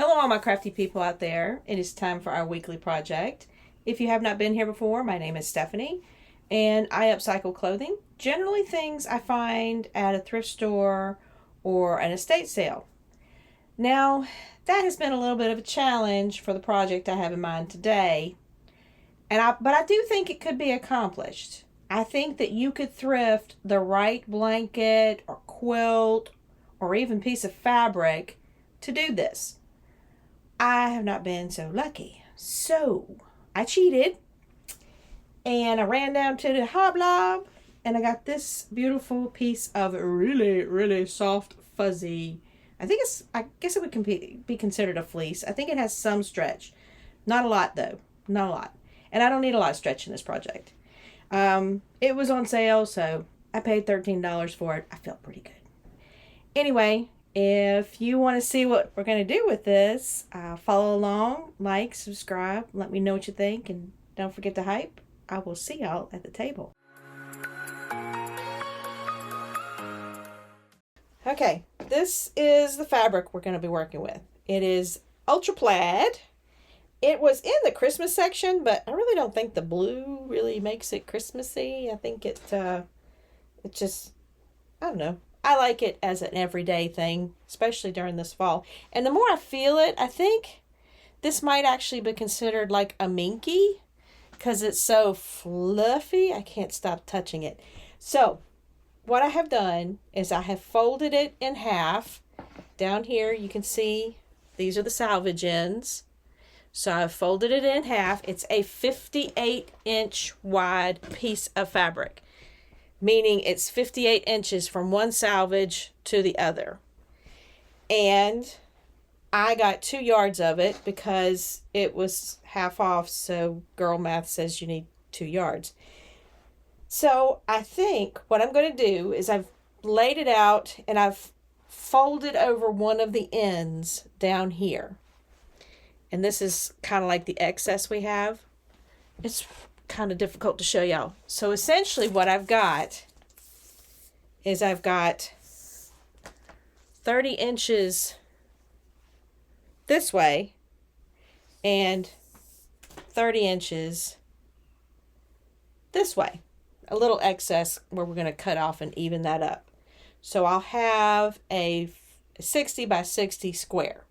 Hello, all my crafty people out there. It is time for our weekly project. If you have not been here before, my name is Stephanie, and I upcycle clothing, generally things I find at a thrift store or an estate sale. Now, that has been a little bit of a challenge for the project I have in mind today, but I do think it could be accomplished. I think that you could thrift the right blanket or quilt or even piece of fabric to do this. I have not been so lucky. So I cheated and I ran down to the hoblob and I got this beautiful piece of really, really soft, fuzzy. I guess it would be considered a fleece. I think it has some stretch. Not a lot though. Not a lot. And I don't need a lot of stretch in this project. It was on sale, so I paid $13 for it. I felt pretty good. Anyway, if you want to see what we're going to do with this, follow along, like, subscribe, let me know what you think, and don't forget to hype. I will see y'all at the table. Okay, this is the fabric we're going to be working with. It is ultra plaid. It was in the Christmas section, but I really don't think the blue really makes it Christmassy. I think it just, I don't know. I like it as an everyday thing, especially during this fall. And the more I feel it, I think this might actually be considered like a minky because it's so fluffy. I can't stop touching it. So what I have done is I have folded it in half. Down here you can see these are the salvage ends. So I've folded it in half. It's a 58-inch wide piece of fabric, meaning it's 58 inches from one salvage to the other. And I got 2 yards of it because it was half off, so girl math says you need 2 yards. So I think what I'm going to do is I've laid it out and I've folded over one of the ends down here. And this is kind of like the excess we have. It's kind of difficult to show y'all. So essentially what I've got is I've got 30 inches this way and 30 inches this way. A little excess where we're going to cut off and even that up. So I'll have a 60 by 60 square.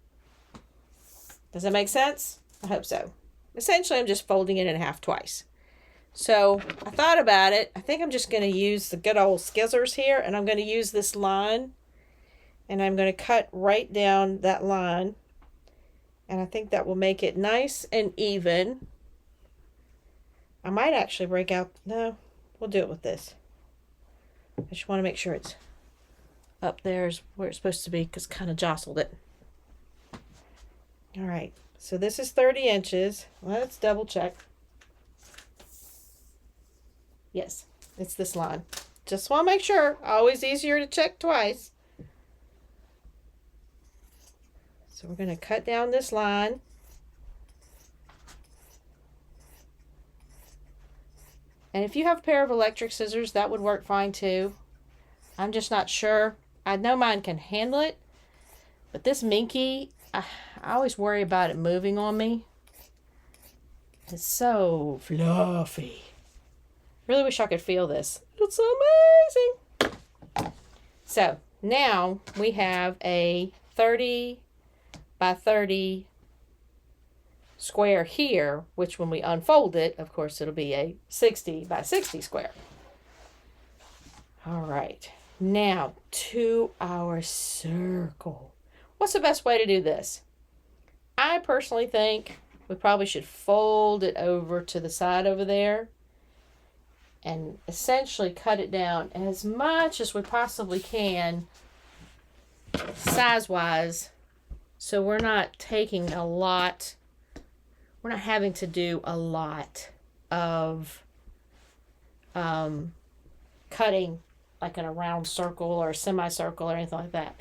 Does that make sense? I hope so. Essentially, I'm just folding it in half twice. So I thought about it. I think I'm just going to use the good old scissors here, and I'm going to use this line, and I'm going to cut right down that line, and I think that will make it nice and even. I might actually break out. No, we'll do it with this. I just want to make sure it's up there is where it's supposed to be because kind of jostled it. All right, so this is 30 inches. Let's double check. Yes, it's this line. Just want to make sure. Always easier to check twice. So we're going to cut down this line. And if you have a pair of electric scissors, that would work fine too. I'm just not sure. I know mine can handle it, but this minky, I always worry about it moving on me. It's so fluffy. Really wish I could feel this. It's amazing. So now we have a 30 by 30 square here, which when we unfold it, of course, it'll be a 60 by 60 square. All right, now to our circle. What's the best way to do this? I personally think we probably should fold it over to the side over there and essentially cut it down as much as we possibly can size-wise, so we're not taking a lot, we're not having to do a lot of cutting like in a round circle or a semicircle or anything like that.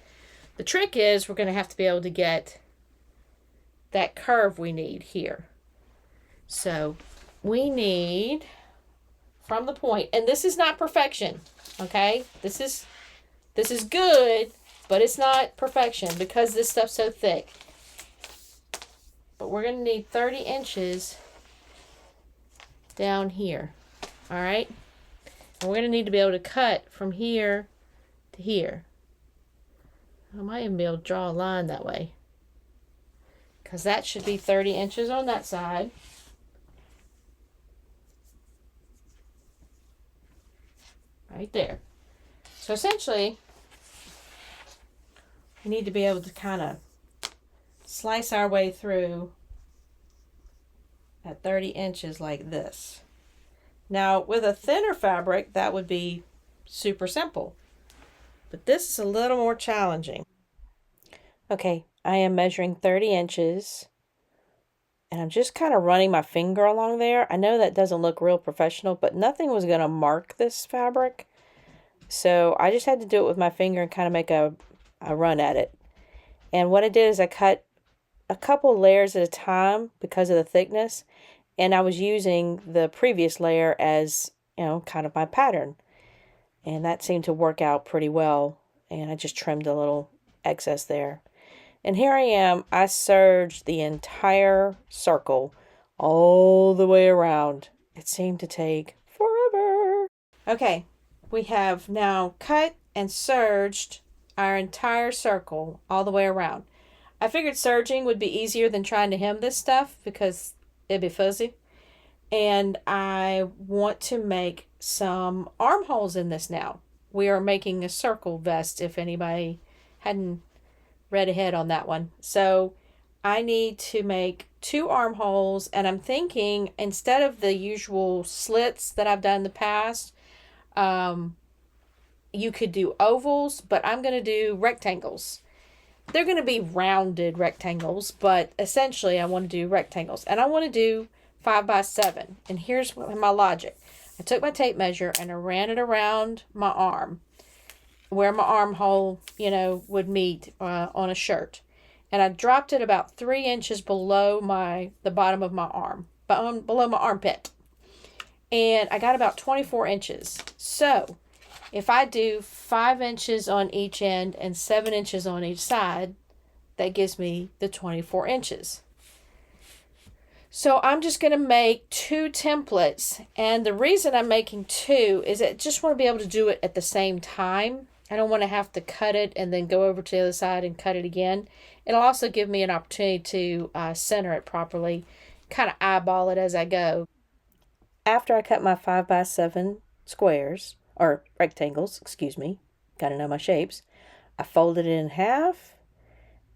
The trick is we're going to have to be able to get that curve we need here. So we need from the point, and this is not perfection, okay? This is good, but it's not perfection because this stuff's so thick. but we're going to need 30 inches down here. All right? And we're going to need to be able to cut from here to here. I might even be able to draw a line that way, because that should be 30 inches on that side. Right there. So essentially, we need to be able to kind of slice our way through at 30 inches like this. Now, with a thinner fabric, that would be super simple. But this is a little more challenging. Okay, I am measuring 30 inches. And I'm just kind of running my finger along there. I know that doesn't look real professional, but nothing was going to mark this fabric. So I just had to do it with my finger and kind of make a run at it. And what I did is I cut a couple layers at a time because of the thickness. And I was using the previous layer as, you know, kind of my pattern. And that seemed to work out pretty well. And I just trimmed a little excess there. And here I am, I serged the entire circle all the way around. It seemed to take forever. Okay, we have now cut and serged our entire circle all the way around. I figured serging would be easier than trying to hem this stuff because it'd be fuzzy. And I want to make some armholes in this now. We are making a circle vest, if anybody hadn't read ahead on that one. So I need to make 2 armholes, and I'm thinking instead of the usual slits that I've done in the past, you could do ovals, but I'm going to do rectangles. They're going to be rounded rectangles, but essentially I want to do rectangles, and I want to do 5 by 7. And here's my logic. I took my tape measure and I ran it around my arm, where my armhole, you know, would meet on a shirt. And I dropped it about 3 inches below the bottom of my arm, below my armpit. And I got about 24 inches. So if I do 5 inches on each end and 7 inches on each side, that gives me the 24 inches. So I'm just going to make 2 templates. And the reason I'm making 2 is I just want to be able to do it at the same time. I don't want to have to cut it and then go over to the other side and cut it again. It'll also give me an opportunity to center it properly, kind of eyeball it as I go. After I cut my 5 by 7 squares, or rectangles, excuse me, gotta know my shapes, I folded it in half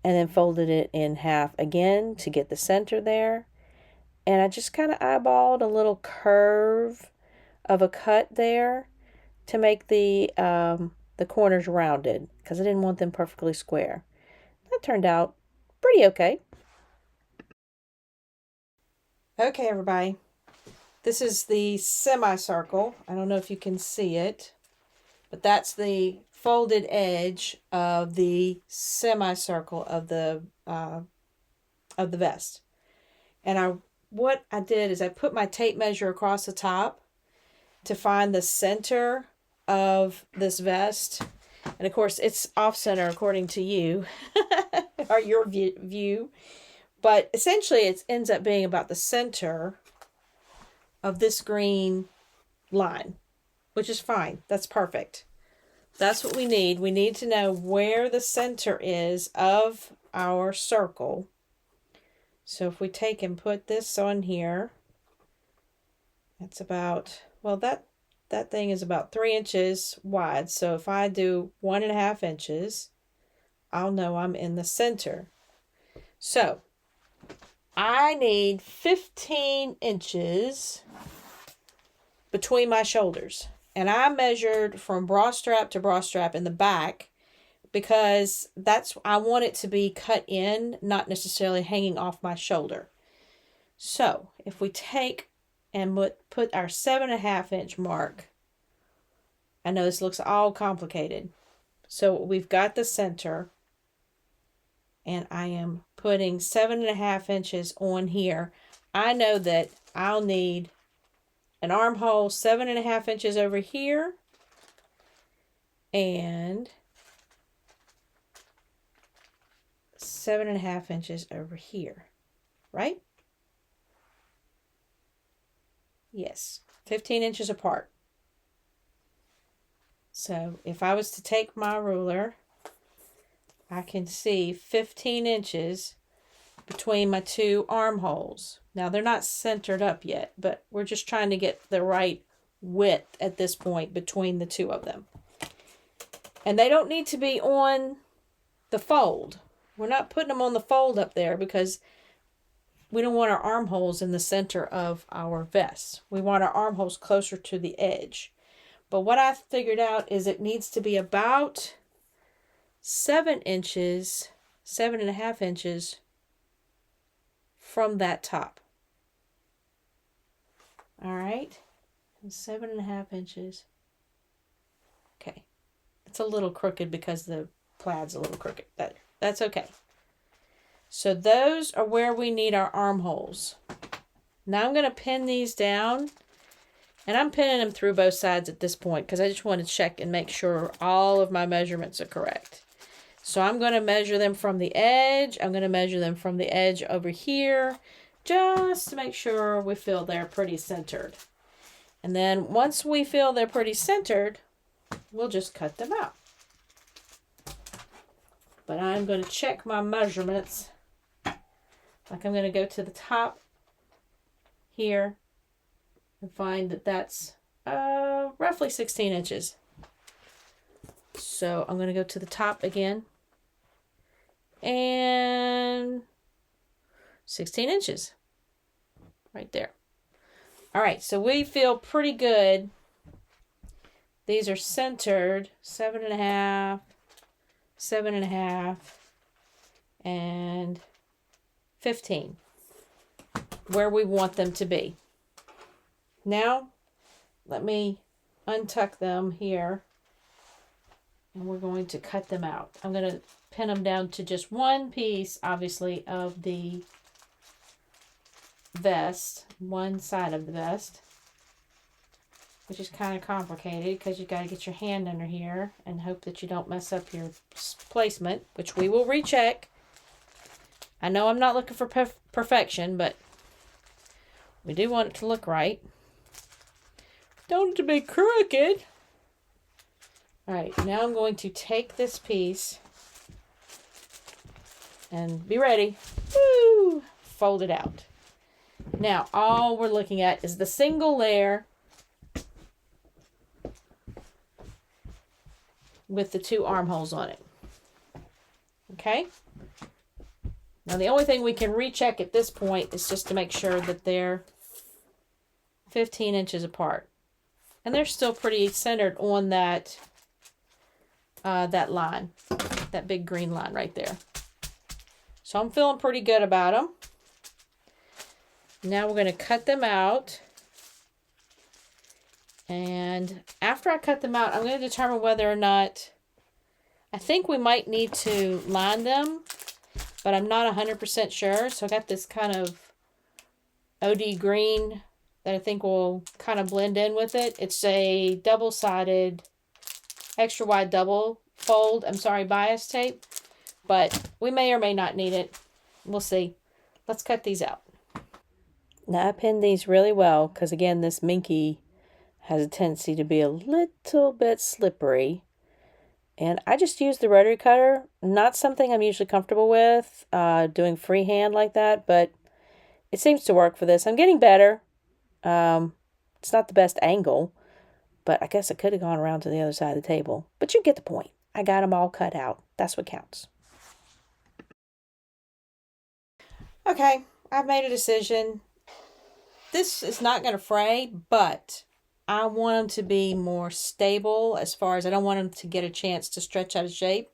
and then folded it in half again to get the center there. And I just kind of eyeballed a little curve of a cut there to make the corners rounded, because I didn't want them perfectly square. That turned out pretty okay. Okay, everybody. This is the semicircle. I don't know if you can see it, but that's the folded edge of the semicircle of the vest. And what I did is I put my tape measure across the top to find the center of this vest. And of course it's off center according to you or your view, but essentially it ends up being about the center of this green line, which is fine. That's perfect. That's what we need. We need to know where the center is of our circle. So if we take and put this on here, that's about, well, that thing is about 3 inches wide. So if I do 1.5 inches, I'll know I'm in the center. So I need 15 inches between my shoulders. And I measured from bra strap to bra strap in the back, because I want it to be cut in, not necessarily hanging off my shoulder. So if we take and put our 7.5 inch mark, I know this looks all complicated. So we've got the center, and I am putting 7.5 inches on here. I know that I'll need an armhole 7.5 inches over here, and 7.5 inches over here. right? Yes, 15 inches apart. So if I was to take my ruler, I can see 15 inches between my two armholes. Now they're not centered up yet, but we're just trying to get the right width at this point between the two of them. And they don't need to be on the fold. We're not putting them on the fold up there because we don't want our armholes in the center of our vest. We want our armholes closer to the edge. But what I figured out is it needs to be about 7 inches, 7.5 inches from that top. All right, 7.5 inches. Okay, it's a little crooked because the plaid's a little crooked. That's okay. So those are where we need our armholes. Now I'm going to pin these down, and I'm pinning them through both sides at this point because I just want to check and make sure all of my measurements are correct. So I'm going to measure them from the edge. I'm going to measure them from the edge over here just to make sure we feel they're pretty centered. And then once we feel they're pretty centered, we'll just cut them out. But I'm going to check my measurements. Like I'm going to go to the top here and find that that's roughly 16 inches. So I'm going to go to the top again. And 16 inches. Right there. All right, so we feel pretty good. These are centered, 7.5, 7.5, and 15, where we want them to be. Now, let me untuck them here, and we're going to cut them out. I'm going to pin them down to just one piece, obviously, of the vest, one side of the vest, which is kind of complicated because you got to get your hand under here and hope that you don't mess up your placement, which we will recheck. I know I'm not looking for perfection, but we do want it to look right. Don't want it to be crooked. All right, now I'm going to take this piece and be ready. Woo! Fold it out. Now, all we're looking at is the single layer with the two armholes on it. Okay? Now, the only thing we can recheck at this point is just to make sure that they're 15 inches apart. And they're still pretty centered on that line, that big green line right there. So I'm feeling pretty good about them. Now we're going to cut them out. And after I cut them out, I'm going to determine whether or not, I think we might need to line them, but I'm not 100% sure. So I got this kind of OD green that I think will kind of blend in with it. It's a double-sided, extra wide double fold, bias tape, but we may or may not need it. We'll see. Let's cut these out. Now I pinned these really well because, again, this minky has a tendency to be a little bit slippery. And I just used the rotary cutter. Not something I'm usually comfortable with, doing freehand like that, but it seems to work for this. I'm getting better. It's not the best angle, but I guess I could have gone around to the other side of the table. But you get the point. I got them all cut out. That's what counts. Okay, I've made a decision. This is not going to fray, but I want them to be more stable as far as I don't want them to get a chance to stretch out of shape.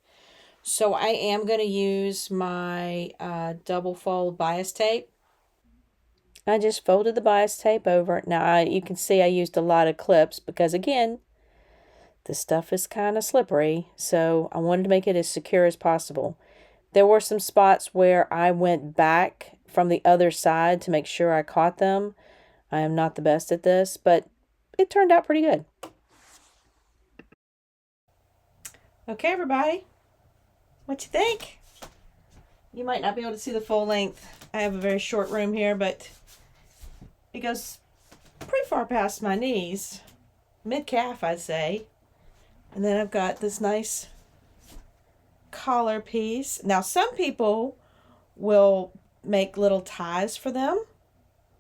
So I am going to use my double fold bias tape. I just folded the bias tape over. Now you can see I used a lot of clips because, again, this stuff is kind of slippery. So I wanted to make it as secure as possible. There were some spots where I went back from the other side to make sure I caught them. I am not the best at this, but it turned out pretty good. Okay, everybody. What you think? You might not be able to see the full length. I have a very short room here, but it goes pretty far past my knees. Mid-calf, I'd say. And then I've got this nice collar piece. Now, some people will make little ties for them,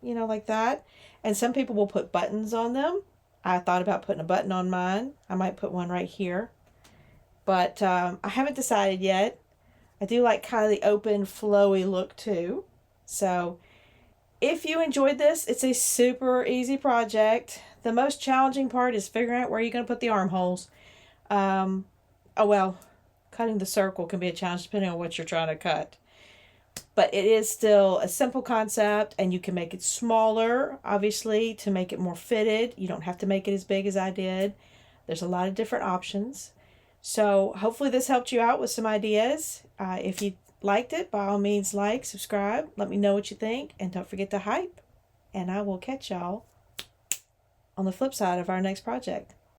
like that. And some people will put buttons on them. I thought about putting a button on mine. I might put one right here. But I haven't decided yet. I do like kind of the open, flowy look too. So if you enjoyed this, it's a super easy project. The most challenging part is figuring out where you're going to put the armholes. Cutting the circle can be a challenge depending on what you're trying to cut. But it is still a simple concept, and you can make it smaller, obviously, to make it more fitted. You don't have to make it as big as I did. There's a lot of different options. So hopefully this helped you out with some ideas. If you liked it, by all means, like, subscribe. Let me know what you think, and don't forget to hype. And I will catch y'all on the flip side of our next project.